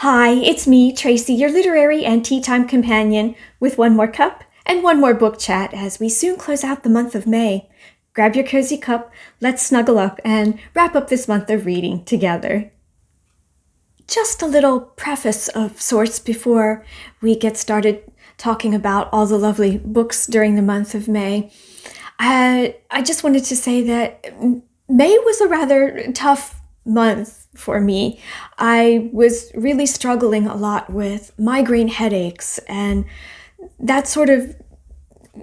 Hi, it's me, Tracy, your literary and tea time companion, with one more cup and one more book chat as we soon close out the month of May. Grab your cozy cup, let's snuggle up and wrap up this month of reading together. Just a little preface of sorts before we get started talking about all the lovely books during the month of May. I just wanted to say that May was a rather tough month for me. I was really struggling a lot with migraine headaches, and that sort of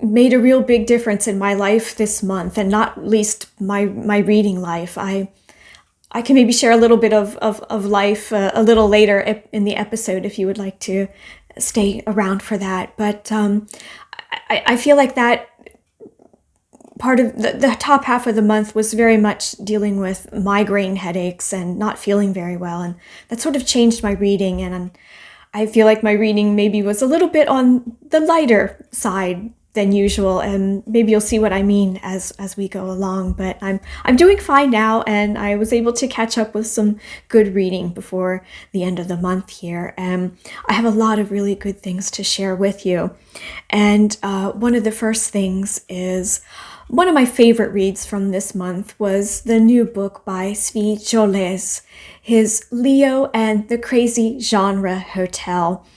made a real big difference in my life this month, and not least my reading life. I can maybe share a little bit of life a little later in the episode if you would like to stay around for that. But I feel like that part of the top half of the month was very much dealing with migraine headaches and not feeling very well. And that sort of changed my reading. And I feel like my reading maybe was a little bit on the lighter side than usual. And maybe you'll see what I mean as we go along. But I'm doing fine now. And I was able to catch up with some good reading before the end of the month here. And I have a lot of really good things to share with you. And one of the first things is, one of my favorite reads from this month was the new book by Tsvi Jolles, his Leo and the Crazy Genre Hotel.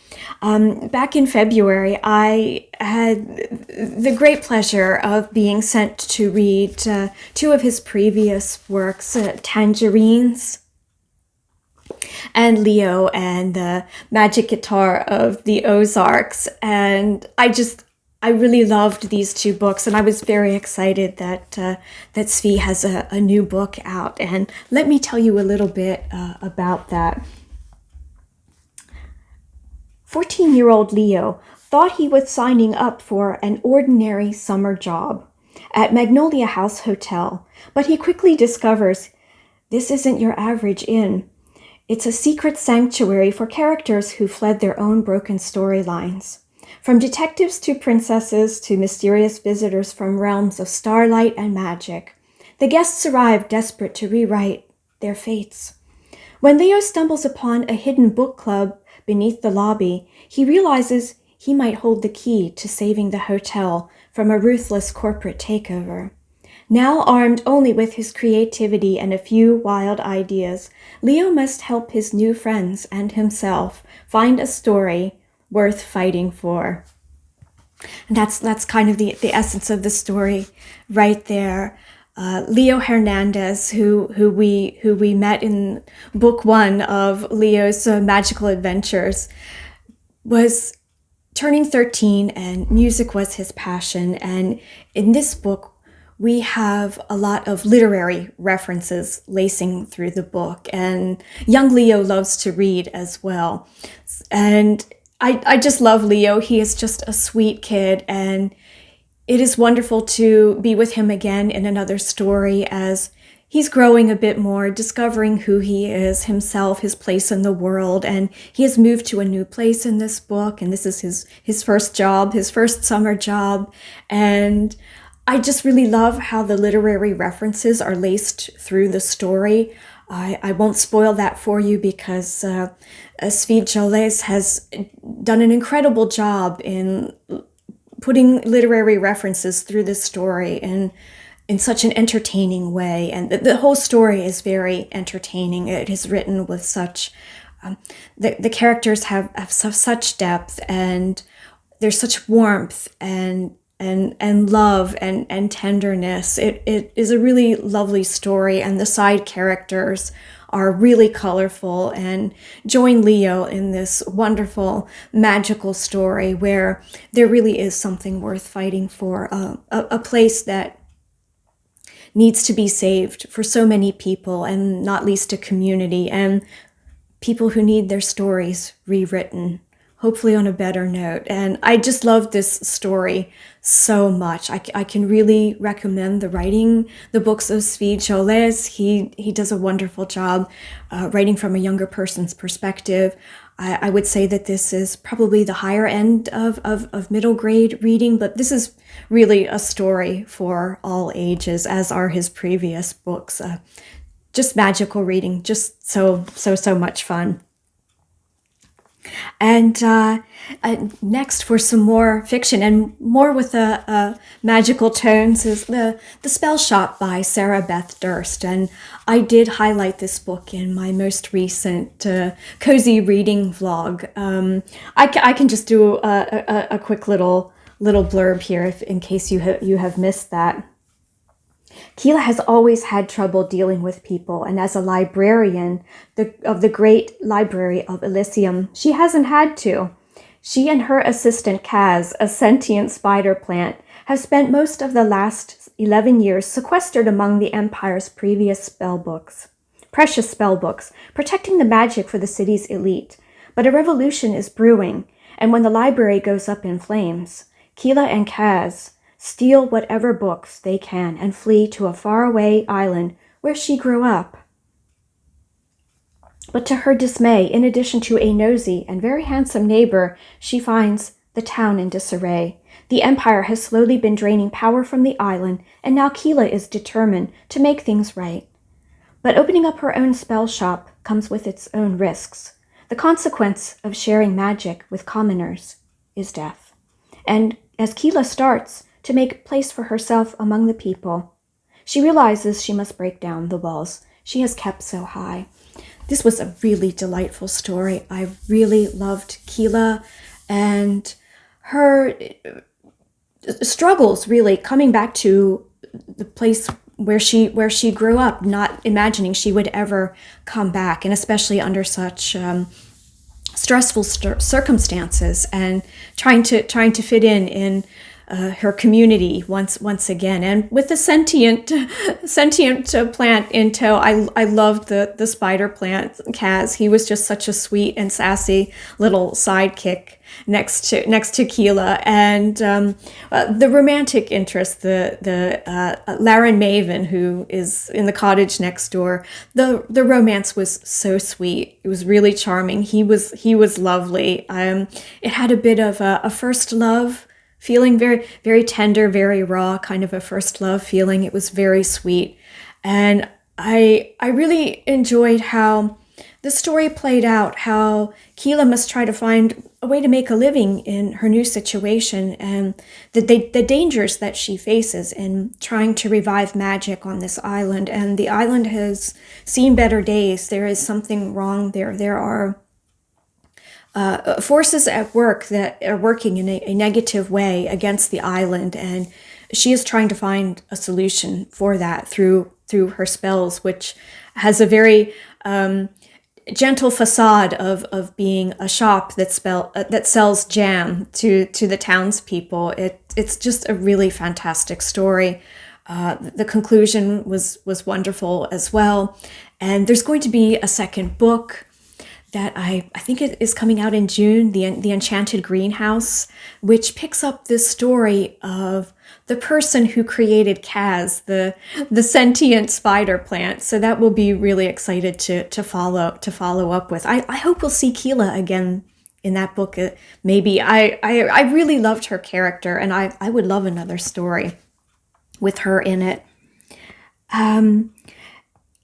Back in February, I had the great pleasure of being sent to read two of his previous works, Tangerines and Leo and the Magic Guitar of the Ozarks. And I really loved these two books, and I was very excited that Tsvi has a new book out. And let me tell you a little bit about that. 14-year-old Leo thought he was signing up for an ordinary summer job at Magnolia House Hotel, but he quickly discovers this isn't your average inn. It's a secret sanctuary for characters who fled their own broken storylines. From detectives to princesses to mysterious visitors from realms of starlight and magic, the guests arrive desperate to rewrite their fates. When Leo stumbles upon a hidden book club beneath the lobby, he realizes he might hold the key to saving the hotel from a ruthless corporate takeover. Now armed only with his creativity and a few wild ideas, Leo must help his new friends and himself find a story worth fighting for. And that's kind of the essence of the story right there. Leo Hernandez, who we met in book one of Leo's magical adventures, was turning 13, and music was his passion. And in this book, we have a lot of literary references lacing through the book, and young Leo loves to read as well. And I just love Leo. He is just a sweet kid, and it is wonderful to be with him again in another story as he's growing a bit more, discovering who he is himself, his place in the world, and he has moved to a new place in this book, and this is his first job, his first summer job, and I just really love how the literary references are laced through the story. I won't spoil that for you because Tsvi Jolles has done an incredible job in putting literary references through this story in such an entertaining way. And the whole story is very entertaining. It is written with such, the characters have such depth, and there's such warmth and love and tenderness. It is a really lovely story, and the side characters are really colorful and join Leo in this wonderful magical story where there really is something worth fighting for, a place that needs to be saved for so many people, and not least a community and people who need their stories rewritten, hopefully on a better note. And I just love this story so much. I can really recommend the books of Tsvi Jolles. He does a wonderful job writing from a younger person's perspective. I would say that this is probably the higher end of middle grade reading, but this is really a story for all ages, as are his previous books. Just magical reading, just so much fun. And next, for some more fiction and more with magical tones, is the Spellshop by Sarah Beth Durst. And I did highlight this book in my most recent cozy reading vlog. I can just do a quick little blurb here in case you have missed that. Keela has always had trouble dealing with people, and as a librarian of the great library of Elysium, she hasn't had to. She and her assistant Kaz, a sentient spider plant, have spent most of the last 11 years sequestered among the Empire's previous precious spell books, protecting the magic for the city's elite. But a revolution is brewing, and when the library goes up in flames, Keela and Kaz steal whatever books they can and flee to a faraway island where she grew up. But to her dismay, in addition to a nosy and very handsome neighbor, she finds the town in disarray. The Empire has slowly been draining power from the island, and now Keela is determined to make things right. But opening up her own spell shop comes with its own risks. The consequence of sharing magic with commoners is death. And as Keela starts to make place for herself among the people, she realizes she must break down the walls she has kept so high. This was a really delightful story. I really loved Keela and her struggles, really coming back to the place where she grew up, not imagining she would ever come back, and especially under such stressful circumstances, and trying to fit in her community once again. And with the sentient plant in tow, I loved the spider plant, Kaz. He was just such a sweet and sassy little sidekick next to Keela. And the romantic interest, the Laren Maven, who is in the cottage next door, the romance was so sweet. It was really charming. He was lovely. It had a bit of a first love feeling, very, very tender, very raw, kind of a first love feeling. It was very sweet. And I really enjoyed how the story played out, how Keela must try to find a way to make a living in her new situation, and the dangers that she faces in trying to revive magic on this island. And the island has seen better days. There is something wrong there. There are forces at work that are working in a negative way against the island, and she is trying to find a solution for that through her spells, which has a very gentle facade of being a shop that sells jam to the townspeople. It's just a really fantastic story. The conclusion was wonderful as well, and there's going to be a second book that I think it is coming out in June, the Enchanted Greenhouse, which picks up this story of the person who created Kaz, the sentient spider plant. So that will be really excited to follow up with. I hope we'll see Keela again in that book. Maybe I really loved her character, and I would love another story with her in it.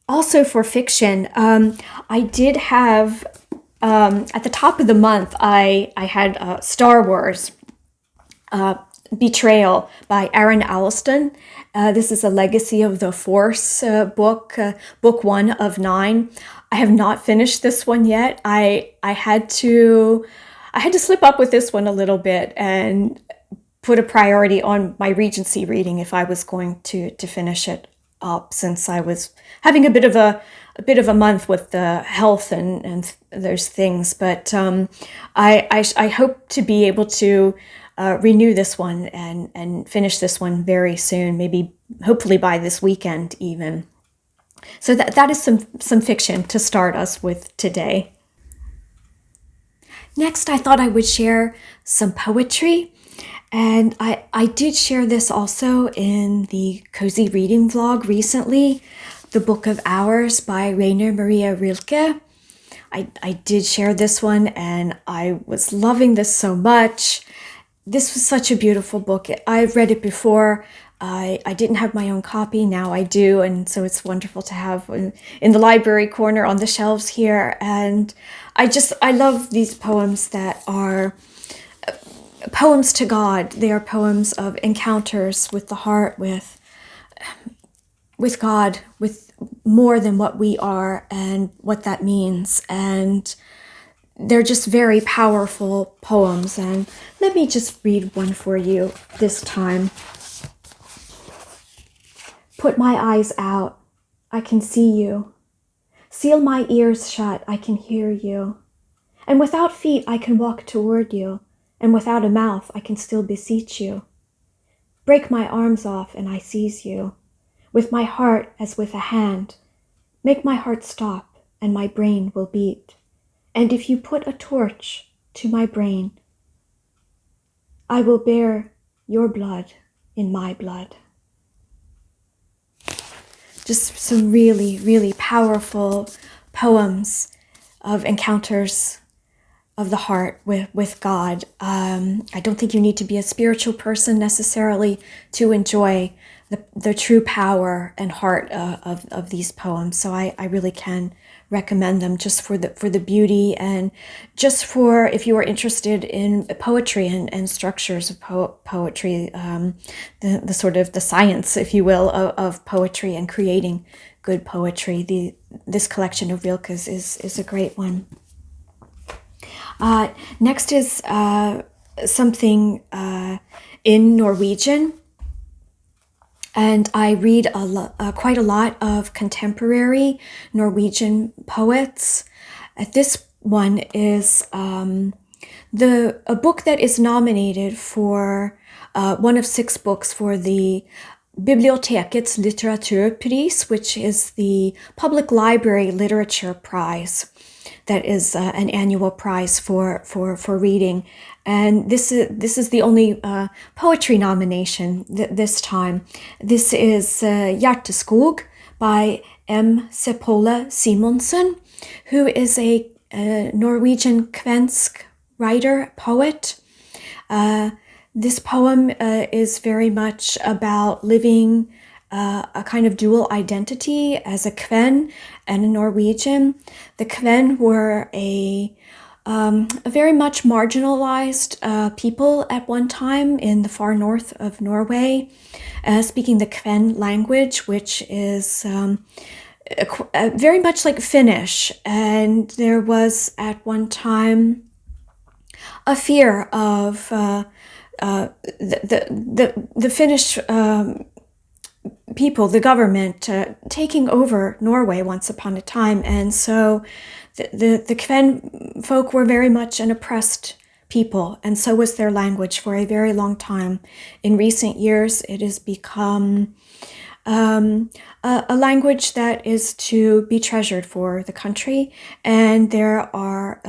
Also for fiction, I did have, at the top of the month, I had Star Wars, Betrayal by Aaron Allston. This is a Legacy of the Force book, book 1 of 9. I have not finished this one yet. I had to slip up with this one a little bit and put a priority on my Regency reading if I was going to finish it up, since I was having a bit of a month with the health and those things. But I hope to be able to renew this one and finish this one very soon, maybe hopefully by this weekend even. So that is some fiction to start us with today. Next, I thought I would share some poetry. And I did share this also in the Cozy Reading vlog recently, The Book of Hours by Rainer Maria Rilke. I did share this one, and I was loving this so much. This was such a beautiful book. I've read it before. I didn't have my own copy, now I do, and so it's wonderful to have in the library corner on the shelves here. And I love these poems that are poems to God. They are poems of encounters with the heart, with God, with more than what we are and what that means. And they're just very powerful poems. And let me just read one for you this time. Put my eyes out, I can see you. Seal my ears shut, I can hear you. And without feet I can walk toward you, and without a mouth I can still beseech you. Break my arms off and I seize you, with my heart as with a hand. Make my heart stop and my brain will beat. And if you put a torch to my brain, I will bear your blood in my blood. Just some really, really powerful poems of encounters of the heart with God. I don't think you need to be a spiritual person necessarily to enjoy the true power and heart of these poems. So I really can recommend them just for the beauty, and just for if you are interested in poetry and structures of poetry, the sort of the science, if you will, of poetry and creating good poetry. This collection of Rilke's is a great one. Next is something in Norwegian. And I read quite a lot of contemporary Norwegian poets. This one is a book that is nominated for one of 6 books for the Bibliotekets litteraturpris, which is the Public Library Literature Prize. That is an annual prize for reading. And this is the only poetry nomination this time. This is Hjerteskog by M. Seppola Simonsen, who is a Norwegian Kvensk writer, poet. This poem is very much about living a kind of dual identity as a Kven and a Norwegian. The Kven were a very much marginalized people at one time in the far north of Norway, speaking the Kven language, which is very much like Finnish. And there was at one time a fear of the Finnish people, the government, taking over Norway once upon a time. And so the Kven folk were very much an oppressed people, and so was their language for a very long time. In recent years, it has become a language that is to be treasured for the country. And there are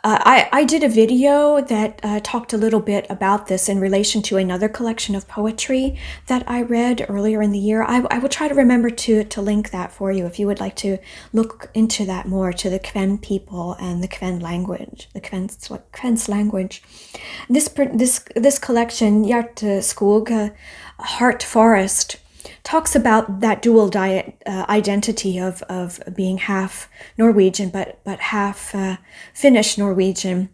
I did a video that talked a little bit about this in relation to another collection of poetry that I read earlier in the year. I will try to remember to link that for you if you would like to look into that more, to the Kven people and the Kven language, the Kven's language. This collection, Hjerteskog, Heart Forest, talks about that dual identity of being half Norwegian but half Finnish Norwegian.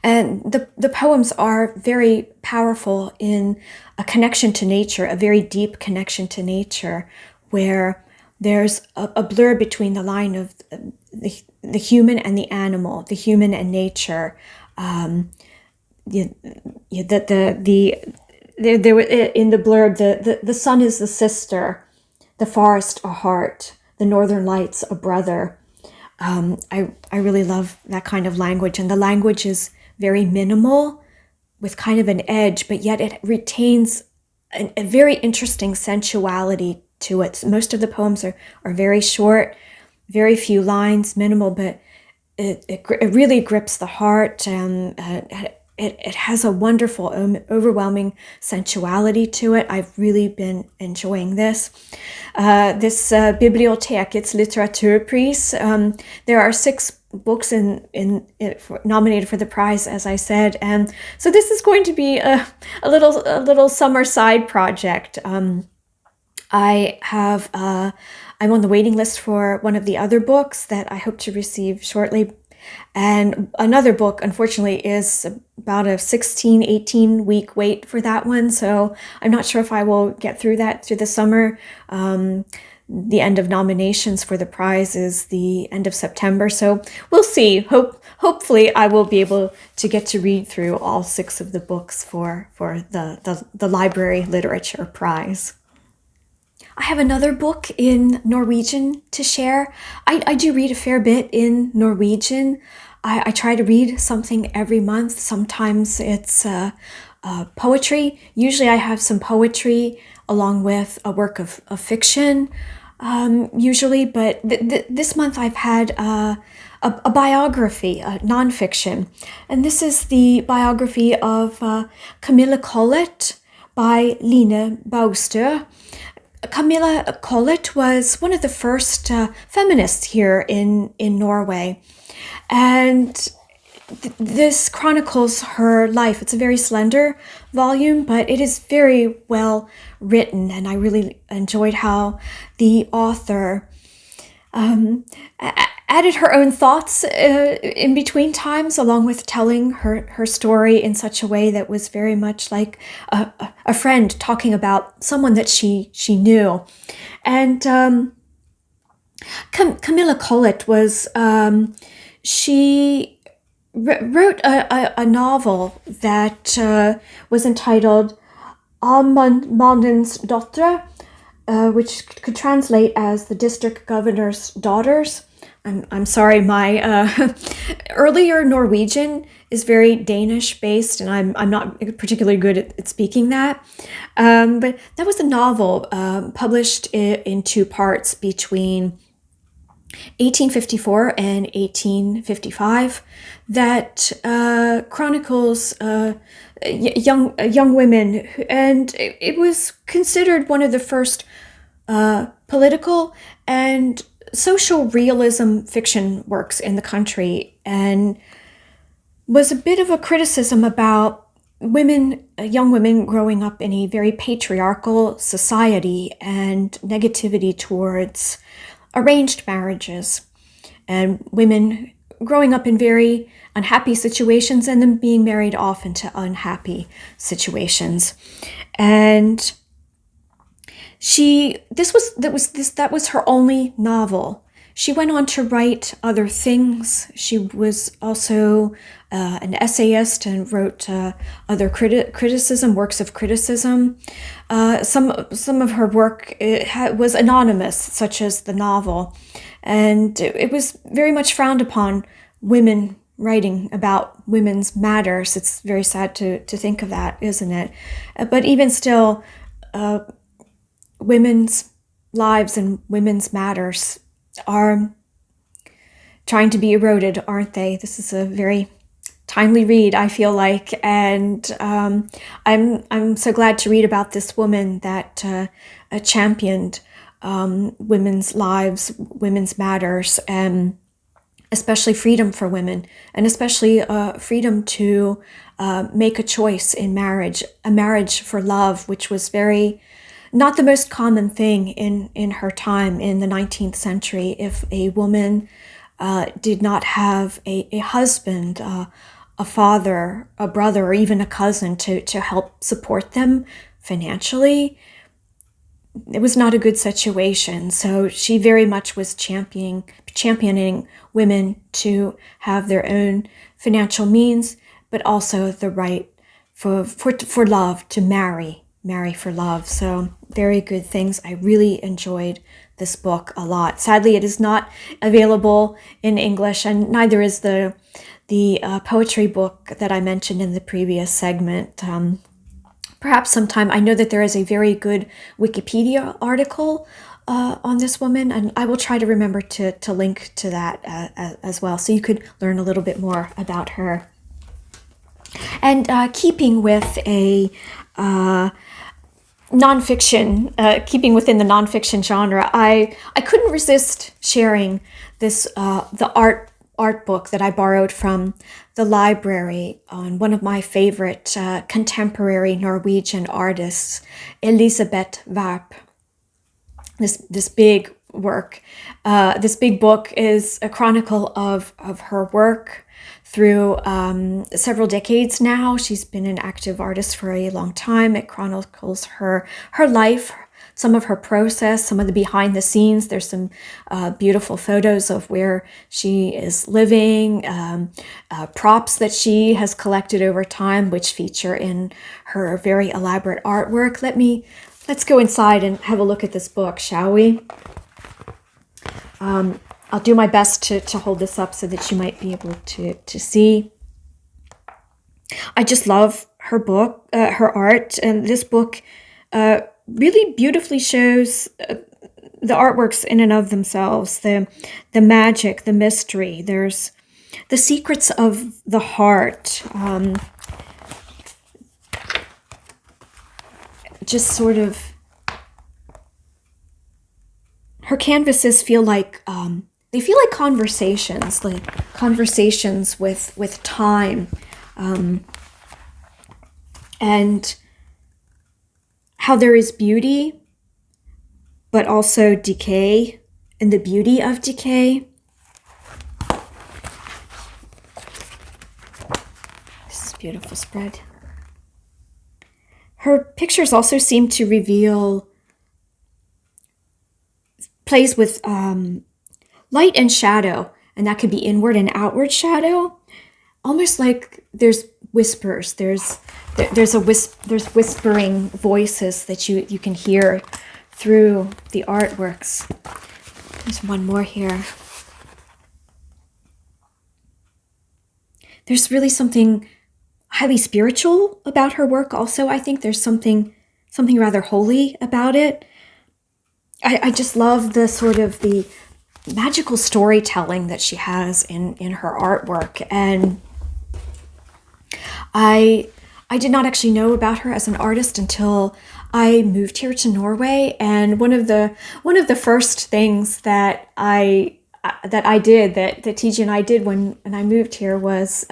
And the poems are very powerful in a connection to nature, a very deep connection to nature, where there's a blur between the line of the human and the animal, the human and nature. There in the blurb, the sun is the sister, the forest a heart, the northern lights a brother. I really love that kind of language, and the language is very minimal with kind of an edge, but yet it retains a very interesting sensuality to it. Most of the poems are very short, very few lines, minimal, but it really grips the heart, and it has a wonderful, overwhelming sensuality to it. I've really been enjoying this. This Bibliotekets litteraturpris, there are 6 books nominated for the prize, as I said, and so this is going to be a little summer side project. I'm on the waiting list for one of the other books that I hope to receive shortly. And another book, unfortunately, is about a 18 week wait for that one. So I'm not sure if I will get through that through the summer. The end of nominations for the prize is the end of September. So we'll see. Hopefully I will be able to get to read through all 6 of the books for the Library Literature Prize. I have another book in Norwegian to share. I do read a fair bit in Norwegian. I try to read something every month. Sometimes it's poetry. Usually I have some poetry along with a work of fiction, usually. But this month I've had a biography, a nonfiction. And this is the biography of Camilla Collett by Line Baugstø. Camilla Collett was one of the first feminists here in Norway, and this chronicles her life. It's a very slender volume, but it is very well written, and I really enjoyed how the author added her own thoughts in between times, along with telling her story in such a way that was very much like a friend talking about someone that she knew. And Camilla Collett was, she wrote a novel that was entitled Almannens Døtre, which could translate as The District Governor's Daughters. I'm sorry, my earlier Norwegian is very Danish based, and I'm not particularly good at speaking that. But that was a novel published in 2 parts between 1854 and 1855 that chronicles young women, and it was considered one of the first political and social realism fiction works in the country, and was a bit of a criticism about young women growing up in a very patriarchal society and negativity towards arranged marriages, and women growing up in very unhappy situations and then being married off into unhappy situations. And that was her only novel. She went on to write other things. She was also an essayist and wrote other works of criticism. Some of her work was anonymous, such as the novel, and it was very much frowned upon, women writing about women's matters. It's very sad to think of that, isn't it? But even still, women's lives and women's matters are trying to be eroded, aren't they? This is a very timely read, I feel like, and I'm so glad to read about this woman that championed women's lives, women's matters, and especially freedom for women, and especially freedom to make a choice in marriage, a marriage for love, which was very not the most common thing in her time in the 19th century. If a woman did not have a husband, a father, a brother, or even a cousin to help support them financially, it was not a good situation. So she very much was championing women to have their own financial means, but also the right for love, to marry for love. So very good things. I really enjoyed this book a lot. Sadly, it is not available in English, and neither is the poetry book that I mentioned in the previous segment. Perhaps sometime. I know that there is a very good Wikipedia article on this woman, and I will try to remember to link to that as well, so you could learn a little bit more about her. And keeping with a nonfiction, keeping within the nonfiction genre, I couldn't resist sharing this the art art book that I borrowed from the library on one of my favorite contemporary Norwegian artists, Elisabeth Werp. This big work. This big book is a chronicle of her work through several decades now. She's been an active artist for a long time. It chronicles her life, some of her process, some of the behind the scenes. There's some beautiful photos of where she is living, props that she has collected over time, which feature in her very elaborate artwork. Let's go inside and have a look at this book, shall we? I'll do my best to hold this up so that you might be able to see. I just love her book, her art, and this book really beautifully shows the artworks in and of themselves, the magic, the mystery. There's the secrets of the heart. Just sort of, her canvases feel like conversations, with time, and how there is beauty, but also decay, and the beauty of decay. This is a beautiful spread. Her pictures also seem to reveal, plays with light and shadow, and that could be inward and outward shadow, almost like there's whispers. There's whispering voices that you can hear through the artworks. There's one more here. There's really something highly spiritual about her work also. I think there's something rather holy about it. I just love the sort of the magical storytelling that she has in her artwork. And I did not actually know about her as an artist until I moved here to Norway. And one of the first things that I did, that TJ and I did when I moved here, was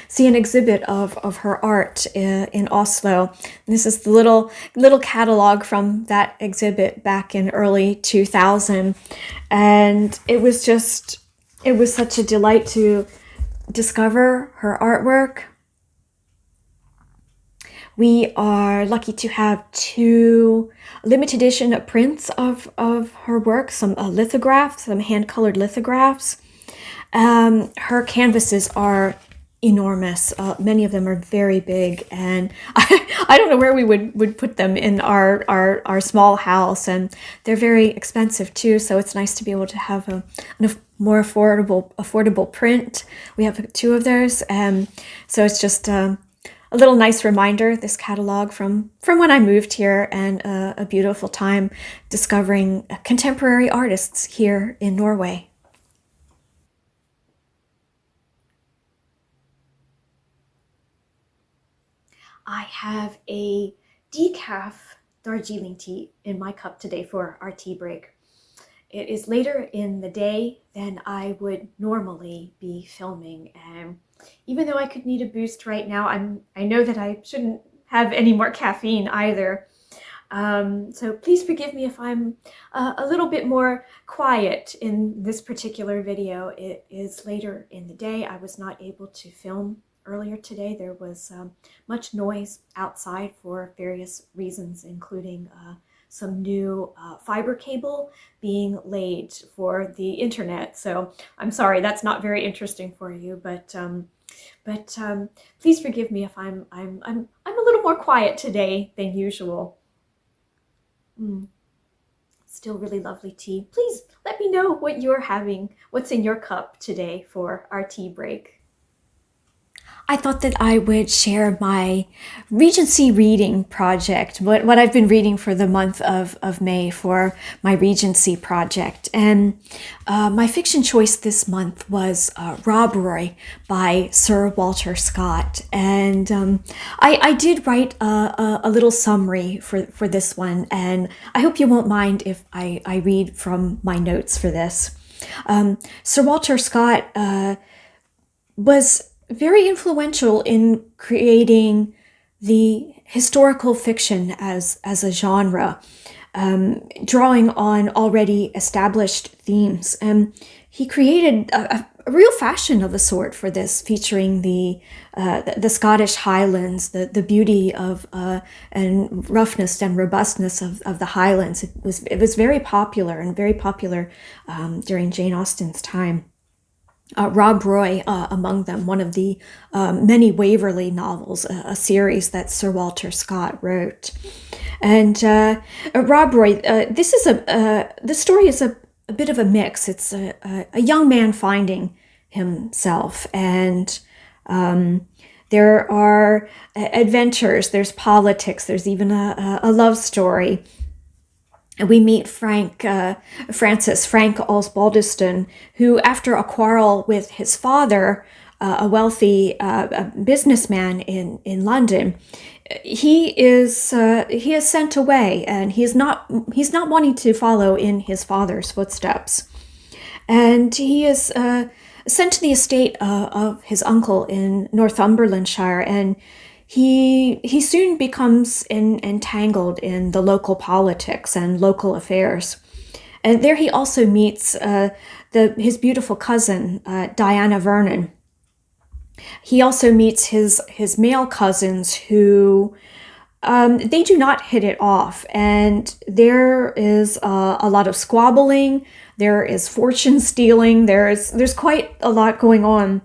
see an exhibit of her art in Oslo. And this is the little catalog from that exhibit back in early 2000. And it was such a delight to discover her artwork. We are lucky to have 2 limited edition prints of her work, some lithographs, some hand-colored lithographs. Her canvases are enormous. Many of them are very big, and I don't know where we would put them in our small house, and they're very expensive too, so it's nice to be able to have a more affordable print. We have 2 of those, so it's just a little nice reminder, this catalog from when I moved here, and a beautiful time discovering contemporary artists here in Norway. I have a decaf Darjeeling tea in my cup today for our tea break. It is later in the day than I would normally be filming, and even though I could need a boost right now, I know that I shouldn't have any more caffeine either. So please forgive me if I'm a little bit more quiet in this particular video. It is later in the day. I was not able to film earlier today. There was much noise outside for various reasons, including some new fiber cable being laid for the internet. So I'm sorry, that's not very interesting for you, but please forgive me if I'm a little more quiet today than usual. Still really lovely tea. Please let me know what you're having, what's in your cup today for our tea break. I thought that I would share my Regency reading project, what I've been reading for the month of May for my Regency project. And my fiction choice this month was Rob Roy by Sir Walter Scott. And I did write a little summary for this one, and I hope you won't mind if I read from my notes for this. Sir Walter Scott was very influential in creating the historical fiction as a genre, drawing on already established themes. He created a real fashion of a sort for this, featuring the Scottish Highlands, the beauty of and roughness and robustness of the Highlands. It was very popular during Jane Austen's time. Rob Roy among them, one of the many Waverley novels, a series that Sir Walter Scott wrote. And Rob Roy, this story is a bit of a mix. It's a young man finding himself, and there are adventures, there's politics, there's even a love story. And we meet Frank Osbaldiston, who, after a quarrel with his father, a wealthy businessman in London, he is sent away, and he's not wanting to follow in his father's footsteps, and he is sent to the estate of his uncle in Northumberlandshire, and he soon becomes entangled in the local politics and local affairs. And there he also meets his beautiful cousin, Diana Vernon. He also meets his male cousins who they do not hit it off, and there is a lot of squabbling. There is fortune stealing. There's quite a lot going on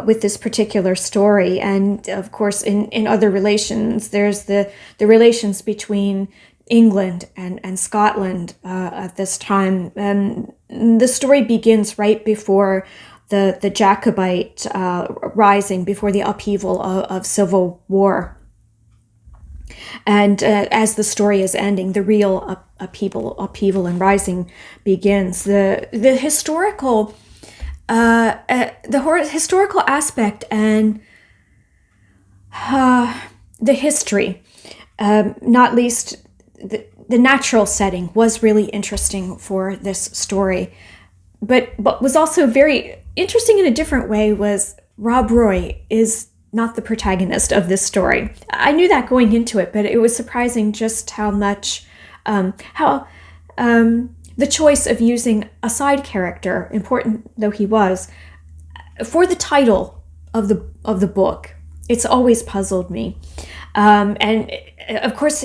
with this particular story, and of course, in other relations, there's the relations between England and Scotland at this time. And the story begins right before the Jacobite rising, before the upheaval of civil war. And as the story is ending, the real upheaval and rising begins. The historical historical aspect and the history, not least the natural setting, was really interesting for this story. But what was also very interesting in a different way was Rob Roy is not the protagonist of this story. I knew that going into it, but it was surprising just how much, the choice of using a side character, important though he was, for the title of the book. It's always puzzled me, and of course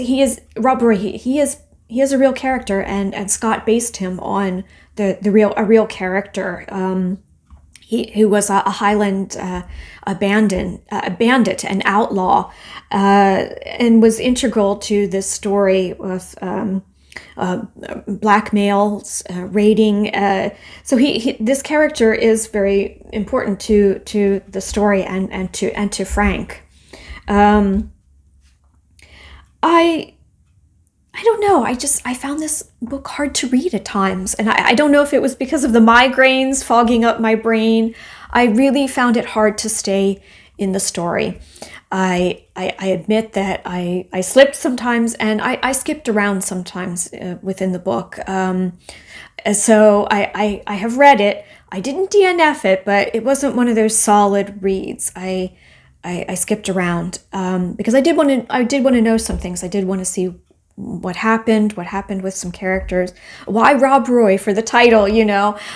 Rob Roy. He is a real character, and Scott based him on a real character. Who was a Highland bandit, an outlaw, and was integral to this story with blackmails, raiding. So this character is very important to the story and to Frank. I don't know. I found this book hard to read at times. And I don't know if it was because of the migraines fogging up my brain. I really found it hard to stay in the story. I admit that I slipped sometimes, and I skipped around sometimes within the book. So I have read it. I didn't DNF it, but it wasn't one of those solid reads. I skipped around because I did want to know some things. I did want to see what happened with some characters, why Rob Roy for the title,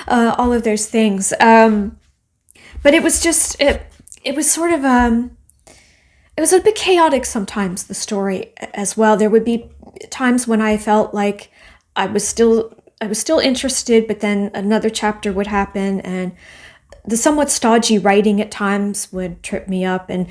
all of those things. But it was just, it was sort of, it was a bit chaotic sometimes, the story as well. There would be times when I felt like I was still interested, but then another chapter would happen, and the somewhat stodgy writing at times would trip me up. And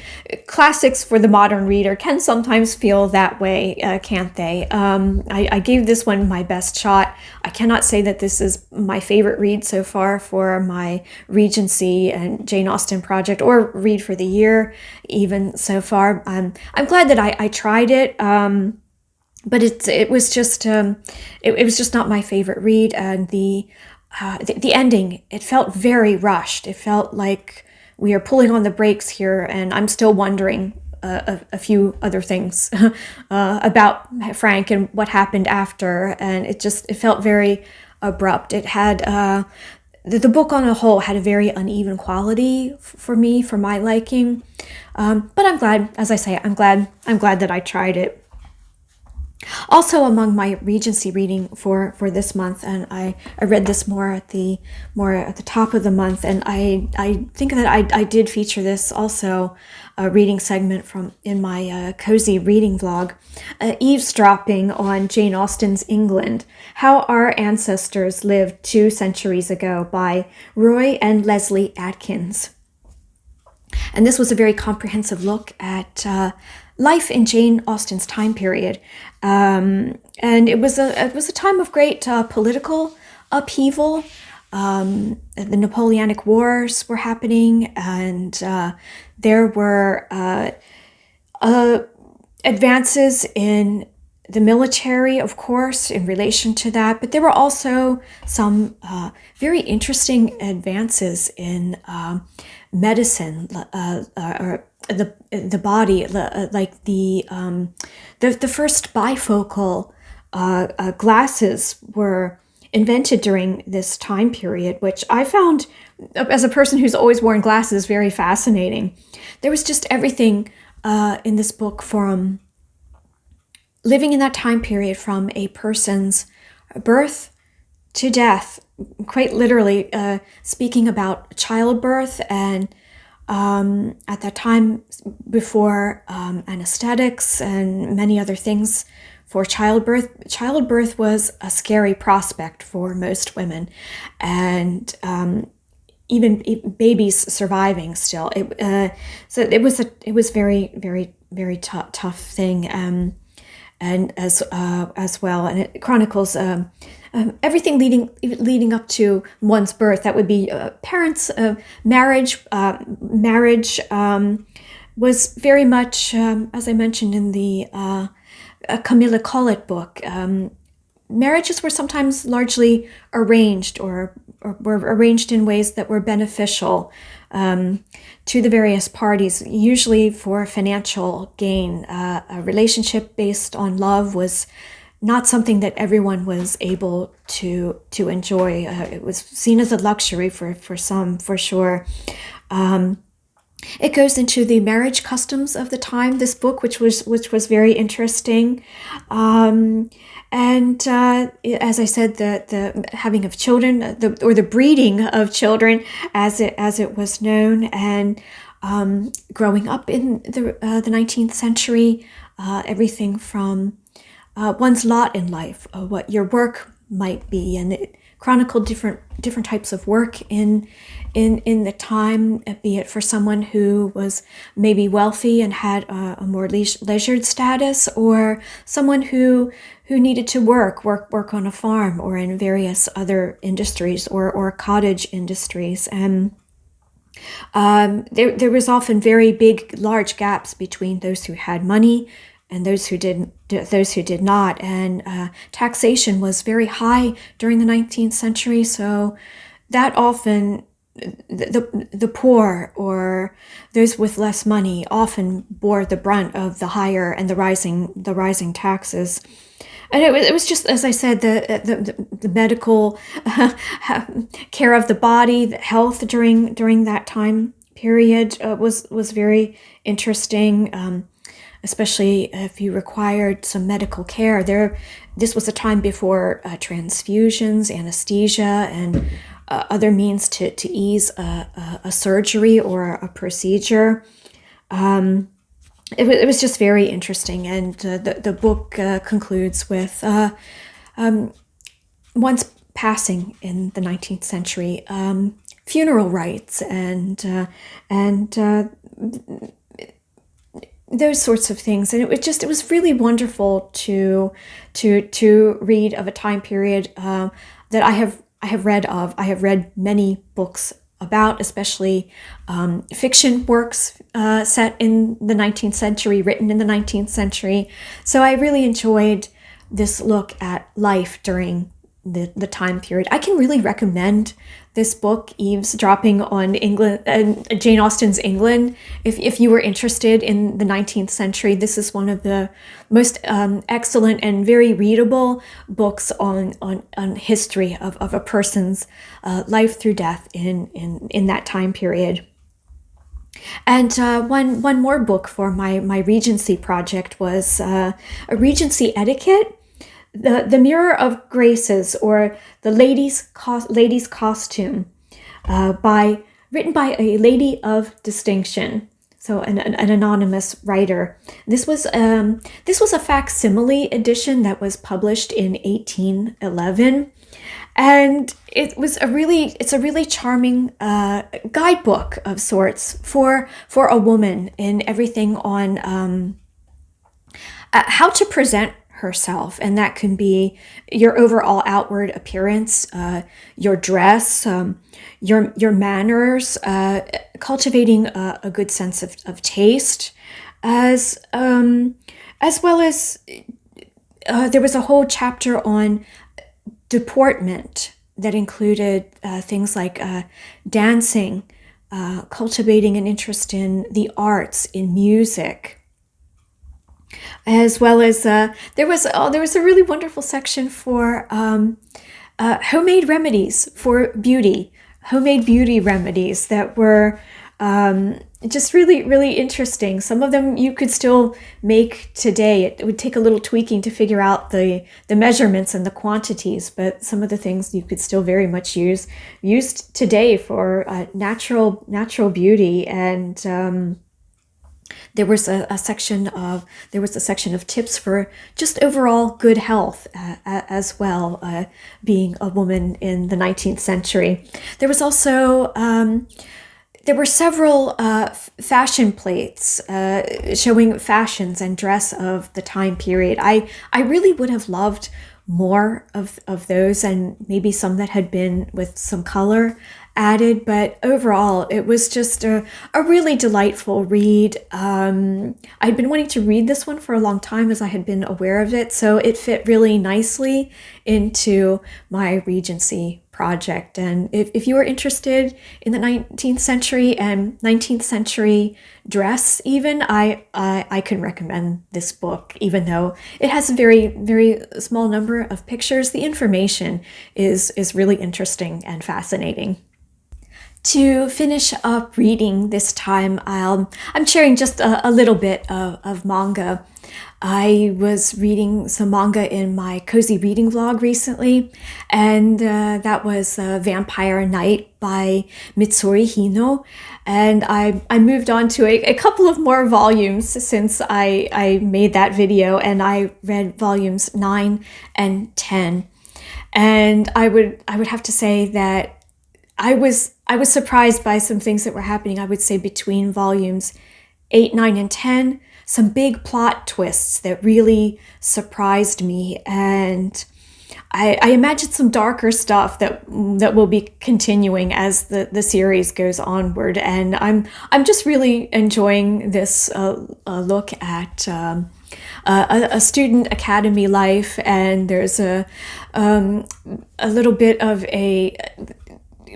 classics for the modern reader can sometimes feel that way, can't they? I gave this one my best shot. I cannot say that this is my favorite read so far for my Regency and Jane Austen project, or read for the year even so far. I'm glad that I tried it. But it was just not my favorite read, and the ending, it felt very rushed. It felt like we are pulling on the brakes here, and I'm still wondering a few other things about Frank and what happened after, and it felt very abrupt. It had the book on a whole had a very uneven quality for me, for my liking. But I'm glad, as I say, I'm glad that I tried it. Also, among my Regency reading for this month, and I read this more at the top of the month, and I think that I did feature this also, a reading segment in my cozy reading vlog, Eavesdropping on Jane Austen's England: How Our Ancestors Lived 2 Centuries Ago by Roy and Lesley Adkins. And this was a very comprehensive look at life in Jane Austen's time period, and it was a time of great political upheaval. The Napoleonic Wars were happening, and there were advances in the military, of course, in relation to that, but there were also some very interesting advances in medicine, or the body, like the first bifocal glasses were invented during this time period, which I found, as a person who's always worn glasses, very fascinating. There was just everything in this book from living in that time period, from a person's birth to death, quite literally speaking about childbirth, and at that time, before anesthetics and many other things for childbirth was a scary prospect for most women, and even babies surviving still. So it was very tough thing, and as well, and it chronicles everything leading up to one's birth. That would be parents, marriage. Marriage was very much, as I mentioned in the Camilla Collett book. Marriages were sometimes largely arranged, or were arranged in ways that were beneficial to the various parties, usually for financial gain. A relationship based on love was not something that everyone was able to enjoy. It was seen as a luxury for some, for sure. It goes into the marriage customs of the time, this book, which was very interesting. And as I said, the having of children, or the breeding of children, as it was known, and growing up in the 19th century, everything from one's lot in life, what your work might be, and it chronicled different types of work in the time, be it for someone who was maybe wealthy and had a more leisured status, or someone who needed to work on a farm or in various other industries, or cottage industries. And there was often very large gaps between those who had money and those who did not. And taxation was very high during the 19th century, so that often the poor, or those with less money, often bore the brunt of the higher and the rising taxes. And it was just, as I said, the medical care of the body, the health during that time period was very interesting. Especially if you required some medical care. This was a time before transfusions, anesthesia, and other means to ease a surgery or a procedure. It was just very interesting, and the book concludes with once passing in the 19th century, funeral rites and those sorts of things. And it was really wonderful to read of a time period that I have read of. I have read many books about, especially fiction works set in the 19th century, written in the 19th century. So I really enjoyed this look at life during the time period. I can really recommend this book, Eavesdropping on England, Jane Austen's England. If you were interested in the 19th century, this is one of the most excellent and very readable books on history of a person's life through death in that time period. And one more book for my Regency project was a Regency Etiquette, the Mirror of Graces, or the Lady's Costume, written by a lady of distinction, so an anonymous writer. This was a facsimile edition that was published in 1811. And it's a really charming guidebook of sorts for a woman in everything on how to present herself, and that can be your overall outward appearance, your dress, your manners, cultivating a good sense of taste, as well as there was a whole chapter on deportment that included things like dancing, cultivating an interest in the arts, in music, as well as there was a really wonderful section for homemade remedies for beauty, homemade beauty remedies that were just really, really interesting. Some of them you could still make today. It would take a little tweaking to figure out the measurements and the quantities, but some of the things you could still very much used today for natural beauty. And there was a section of tips for just overall good health as well, being a woman in the 19th century. There was also there were several fashion plates showing fashions and dress of the time period. I really would have loved more of those, and maybe some that had been with some color added, but overall it was just a really delightful read. I'd been wanting to read this one for a long time, as I had been aware of it, so it fit really nicely into my Regency project. And if you are interested in the 19th century and 19th century dress even, I can recommend this book. Even though it has a very, very small number of pictures, the information is really interesting and fascinating. To finish up reading this time, I'm sharing just a little bit of manga. I was reading some manga in my cozy reading vlog recently, and that was Vampire Night by Matsuri Hino. And I moved on to a couple of more volumes since I made that video, and I read volumes 9 and 10. And I would have to say that I was surprised by some things that were happening. I would say between volumes 8, 9, and 10, some big plot twists that really surprised me, and I imagine some darker stuff that will be continuing as the series goes onward. And I'm just really enjoying this look at a student academy life, and there's a little bit of a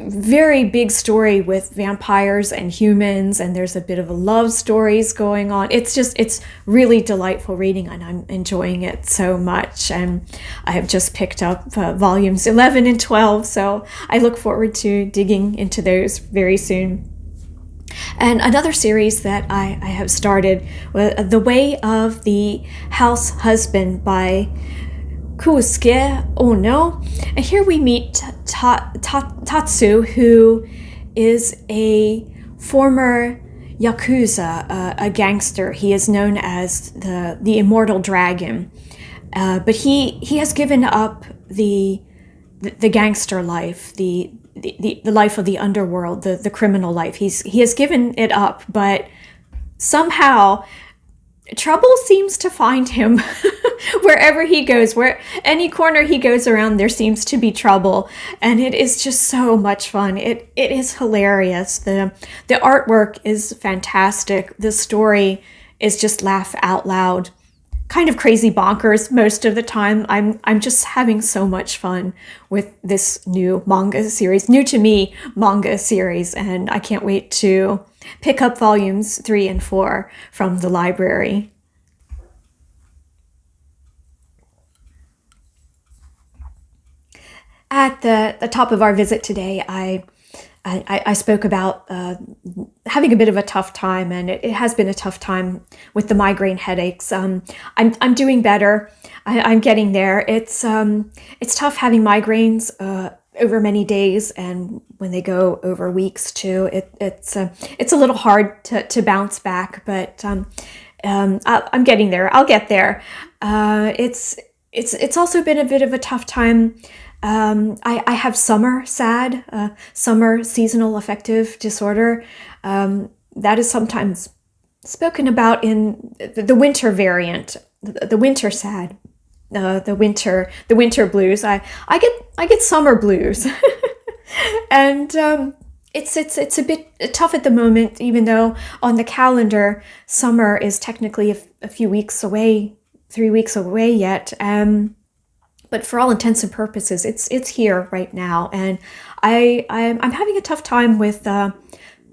very big story with vampires and humans, and there's a bit of a love stories going on. It's really delightful reading, and I'm enjoying it so much. And I have just picked up volumes 11 and 12, so I look forward to digging into those very soon. And another series that I have started was The Way of the House Husband by Kousuke Oono. And here we meet Tatsu, who is a former Yakuza, a gangster. He is known as the Immortal Dragon. But he has given up the gangster life, the life of the underworld, the criminal life. He has given it up, but somehow trouble seems to find him wherever he goes. Where any corner he goes around, there seems to be trouble, and it is just so much fun. It is hilarious. The artwork is fantastic. The story is just laugh out loud kind of crazy bonkers most of the time. I'm just having so much fun with this new manga series, new to me manga series, and I can't wait to pick up volumes 3 and 4 from the library. At the top of our visit today, I spoke about having a bit of a tough time, and it has been a tough time with the migraine headaches. I'm doing better. I'm getting there. It's tough having migraines over many days, and when they go over weeks too, it's a little hard to bounce back. But I'm getting there. I'll get there. It's also been a bit of a tough time. I have summer SAD, summer seasonal affective disorder. That is sometimes spoken about in the winter variant, the winter SAD, the winter blues. I get summer blues, and it's a bit tough at the moment, even though on the calendar summer is technically a few weeks away, 3 weeks away yet. But for all intents and purposes, it's here right now, and I'm having a tough time with the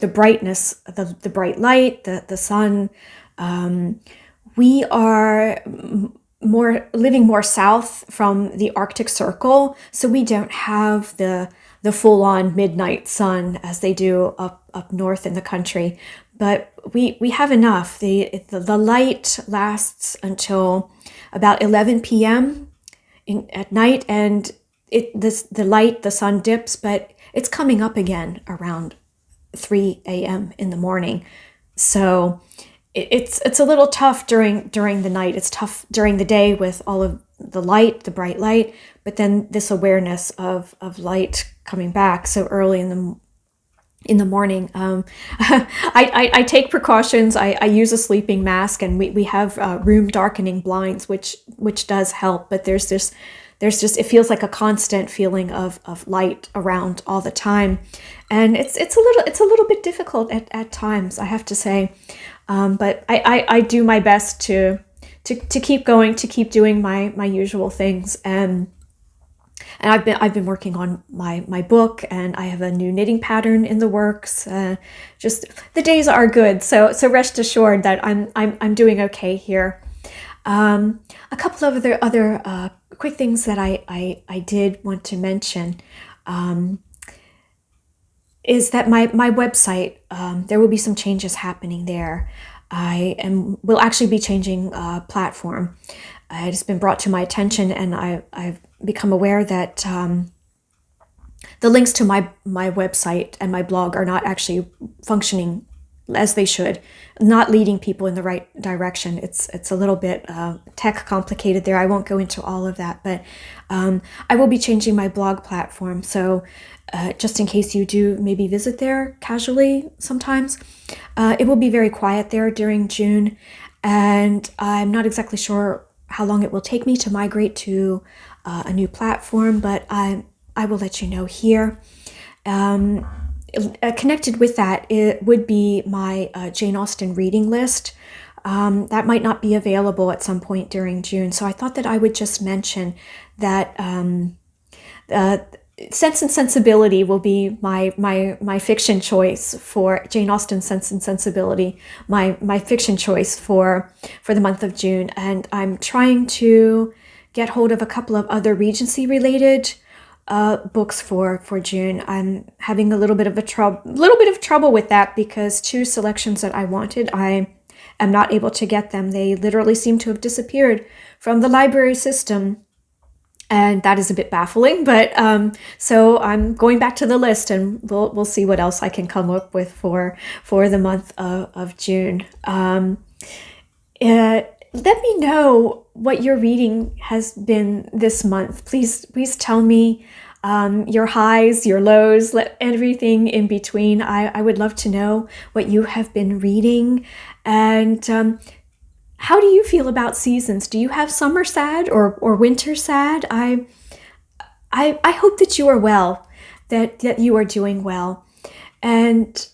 brightness, the bright light, the sun. We are living more south from the Arctic Circle, so we don't have the full-on midnight sun as they do up north in the country. But we have enough. The light lasts until about 11 p.m. At night, and the sun dips, but it's coming up again around 3 a.m. in the morning. So it's a little tough during the night. It's tough during the day with all of the light, the bright light, but then this awareness of light coming back so early in the morning. I take precautions. I use a sleeping mask, and we have room darkening blinds, which does help. But there's just it feels like a constant feeling of light around all the time, and it's a little bit difficult at times, I have to say. But I do my best to keep going, to keep doing my usual things. And I've been working on my book, and I have a new knitting pattern in the works. Just the days are good, so rest assured that I'm doing okay here. A couple of other quick things that I did want to mention is that my website, there will be some changes happening there. Will actually be changing platform. It has been brought to my attention, and I've become aware that the links to my website and my blog are not actually functioning as they should, not leading people in the right direction. It's a little bit tech complicated there. I won't go into all of that, but I will be changing my blog platform. So just in case you do maybe visit there casually sometimes, it will be very quiet there during June, and I'm not exactly sure how long it will take me to migrate to a new platform, but I will let you know here. Connected with that, it would be my Jane Austen reading list. That might not be available at some point during June, so I thought that I would just mention that Sense and Sensibility will be my fiction choice for Jane Austen's Sense and Sensibility, my fiction choice for the month of June. And I'm trying to get hold of a couple of other Regency related books for June. I'm having a little bit of trouble with that, because 2 selections that I wanted, I am not able to get them. They literally seem to have disappeared from the library system. And that is a bit baffling, but so I'm going back to the list, and we'll see what else I can come up with for the month of June. Let me know what your reading has been this month. Please tell me your highs, your lows, everything in between. I would love to know what you have been reading, and how do you feel about seasons? Do you have summer sad or winter sad? I hope that you are well, that you are doing well. And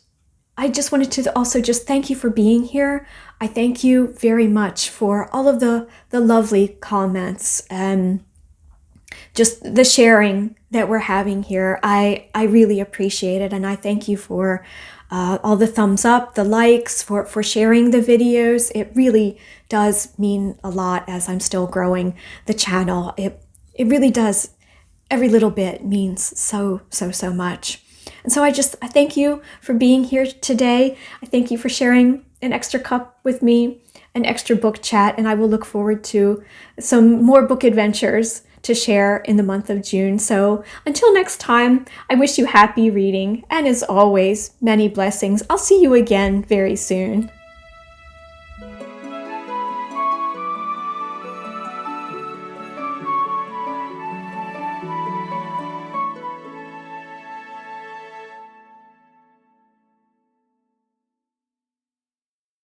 I just wanted to also just thank you for being here. I thank you very much for all of the lovely comments and just the sharing that we're having here. I really appreciate it, and I thank you for all the thumbs up, the likes, for sharing the videos. It really does mean a lot as I'm still growing the channel. It really does. Every little bit means so much. And so I thank you for being here today. I thank you for sharing an extra cup with me, an extra book chat, and I will look forward to some more book adventures to share in the month of June. So until next time, I wish you happy reading, and as always, many blessings. I'll see you again very soon.